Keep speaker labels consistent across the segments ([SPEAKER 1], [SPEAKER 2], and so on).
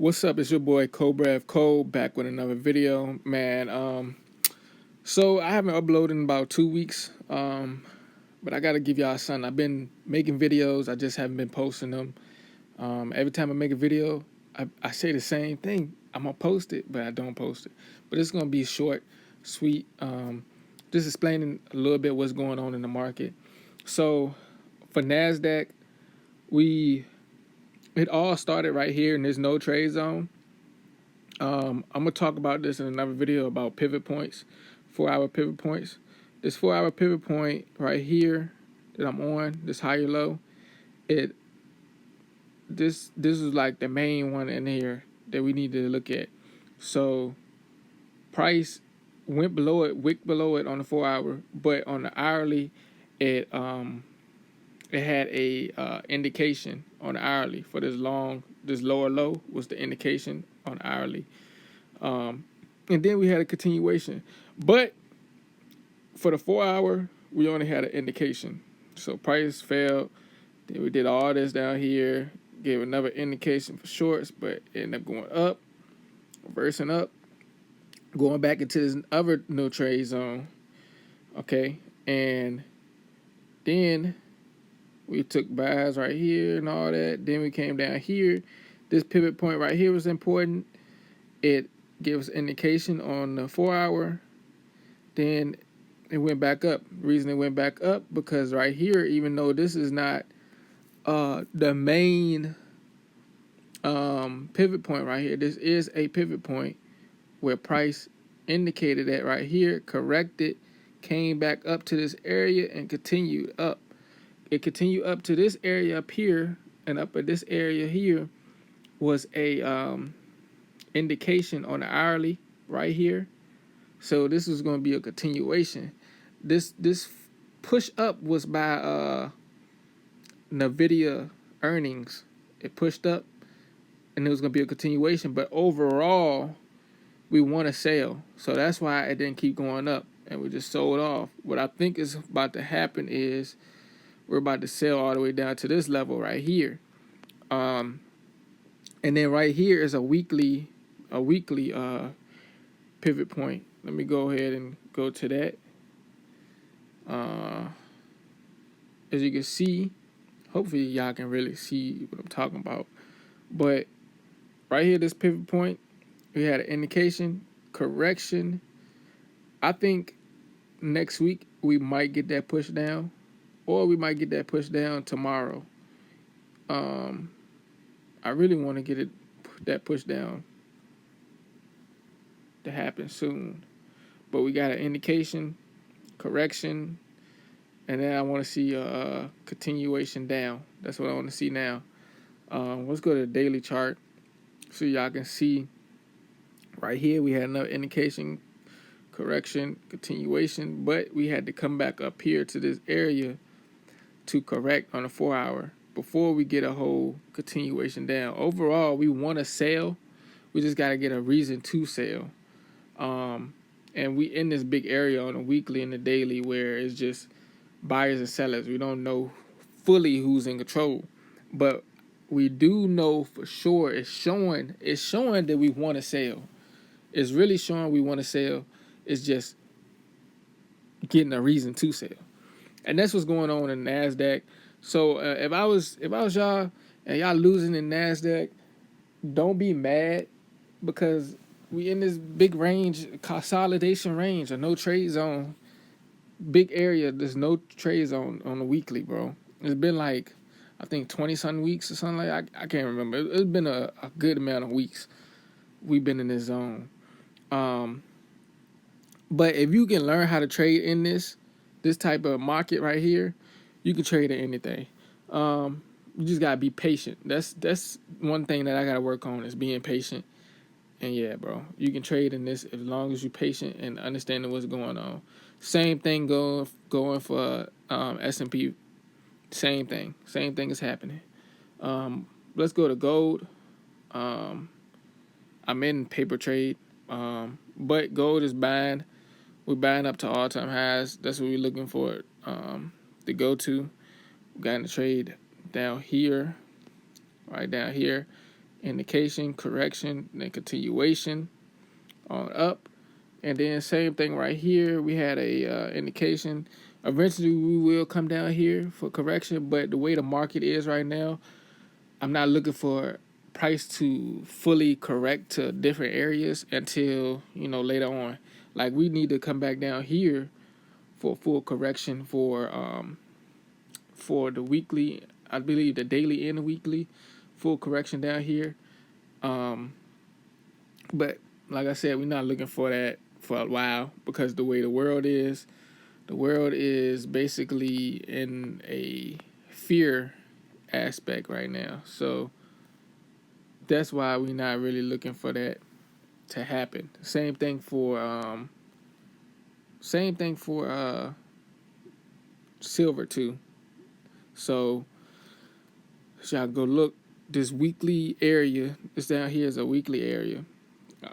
[SPEAKER 1] What's up? It's your boy Cobrev Cole back with another video, man. So I haven't uploaded in about 2 weeks, but I gotta give y'all something. I've been making videos, I just haven't been posting them. Every time I make a video, I say the same thing. I'm gonna post it, but I don't post it. But it's gonna be short, sweet, just explaining a little bit what's going on in the market. So for NASDAQ, it all started right here in this no trade zone. I'm gonna talk about this in another video about pivot points, 4-hour pivot points. This 4-hour pivot point right here that I'm on, this higher low, this is like the main one in here that we need to look at. So price went below it, wicked below it on the 4-hour, but on the hourly, it had a indication on the hourly for this lower low was the indication on hourly. And then we had a continuation. But for the 4-hour, we only had an indication. So price fell. Then we did all this down here. Gave another indication for shorts, but it ended up going up, reversing up, going back into this other no trade zone. Okay. And then we took buys right here and all that. Then we came down here. This pivot point right here was important. It gives indication on the 4-hour. Then it went back up. The reason it went back up because right here, even though this is not the main pivot point right here, this is a pivot point where price indicated that right here, corrected, came back up to this area and continued up. It continued up to this area up here, and up at this area here was a indication on the hourly right here. So this was going to be a continuation. This push up was by NVIDIA earnings. It pushed up, and it was going to be a continuation. But overall, we want to sell. So that's why it didn't keep going up, and we just sold off. What I think is about to happen is we're about to sell all the way down to this level right here. And then right here is a weekly pivot point. Let me go ahead and go to that. As you can see, hopefully y'all can really see what I'm talking about. But right here, this pivot point, we had an indication, correction. I think next week we might get that push down, or we might get that push down tomorrow. I really want to get that push down to happen soon. But we got an indication, correction, and then I want to see a continuation down. That's what I want to see now. Let's go to the daily chart so y'all can see. Right here, we had another indication, correction, continuation, but we had to come back up here to this area to correct on a 4-hour before we get a whole continuation down. Overall, we want to sell. We just got to get a reason to sell. And we in this big area on a weekly and the daily where it's just buyers and sellers. We don't know fully who's in control, but we do know for sure it's showing that we want to sell. It's really showing we want to sell. It's just getting a reason to sell, and that's what's going on in NASDAQ. So if I was y'all and y'all losing in NASDAQ, don't be mad because we in this big range, consolidation range, a no trade zone, big area. There's no trade zone on the weekly, bro. It's been like, I think 20-something weeks or something like that. I can't remember. It's been a good amount of weeks we've been in this zone. But if you can learn how to trade in this type of market right here, you can trade in anything. You just gotta be patient. That's one thing that I gotta work on is being patient. And yeah, bro, you can trade in this as long as you're patient and understanding what's going on. Same thing going for S&P. Same thing is happening. Let's go to gold. I'm in paper trade, but gold is buying. We're buying up to all-time highs. That's what we're looking for to go to. We got in the trade down here, right down here. indication, correction, then continuation on up. And then same thing right here. We had a indication. Eventually we will come down here for correction, but the way the market is right now, I'm not looking for price to fully correct to different areas until, later on. Like we need to come back down here for full correction for the weekly, I believe the daily and the weekly, full correction down here. Um, but like I said, we're not looking for that for a while because the way the world is basically in a fear aspect right now. So that's why we're not really looking for that to happen. Same thing for silver too. So y'all go look, this weekly area, this down here is a weekly area.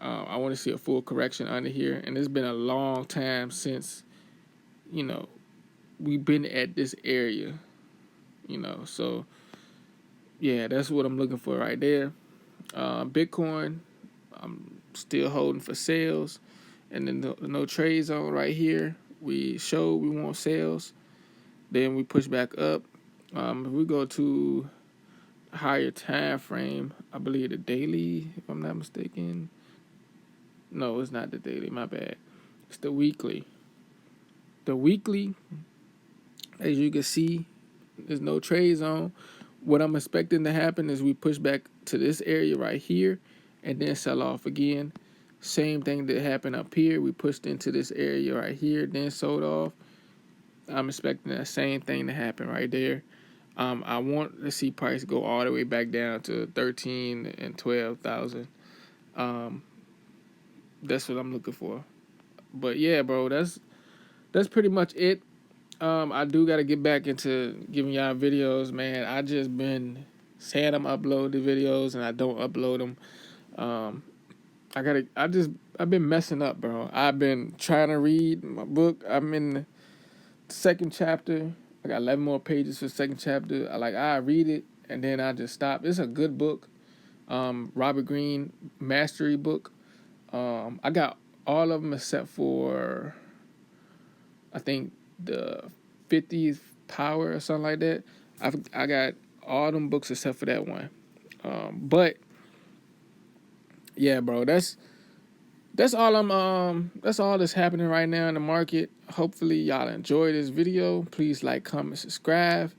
[SPEAKER 1] I want to see a full correction under here, and it's been a long time since we've been at this area. So yeah, that's what I'm looking for right there. Bitcoin, I'm still holding for sales, and then the no trade zone right here. We want sales, then we push back up. If we go to higher time frame, I believe the daily, if I'm not mistaken. No, it's not the daily, my bad. It's the weekly. The weekly, as you can see, there's no trade zone. What I'm expecting to happen is we push back to this area right here and then sell off again. Same thing that happened up here. We pushed into this area right here, then sold off. I'm expecting that same thing to happen right there. I want to see price go all the way back down to 13 and 12,000. That's what I'm looking for. But yeah, bro, that's pretty much it. I do got to get back into giving y'all videos, man. I just been saying I'm upload the videos and I don't upload them. Um, I've been messing up, bro. I've been trying to read my book. I'm in the second chapter. I got 11 more pages for the second chapter. I read it and then I just stop. It's a good book. Robert Greene Mastery book. I got all of them except for, I think, the 50th Power or something like that. I got all them books except for that one. But yeah, bro, that's all that's all that's happening right now in the market. Hopefully y'all enjoy this video. Please like, comment, subscribe.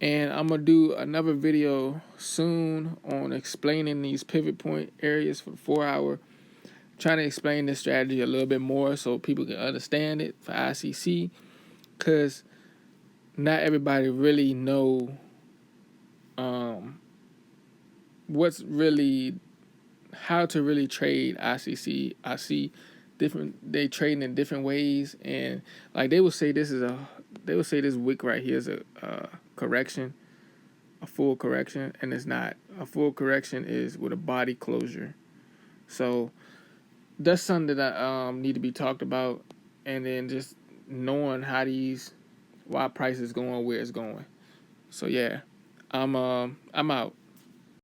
[SPEAKER 1] And I'm gonna do another video soon on explaining these pivot point areas for the 4 hour. Trying to explain this strategy a little bit more so people can understand it for ICC, because not everybody really know what's really, how to really trade ICC. I see they trading in different ways, and like they will say this wick right here is a correction, a full correction, and it's not. A full correction is with a body closure. So that's something that I need to be talked about, and then just knowing why price is going where it's going. So yeah, I'm out.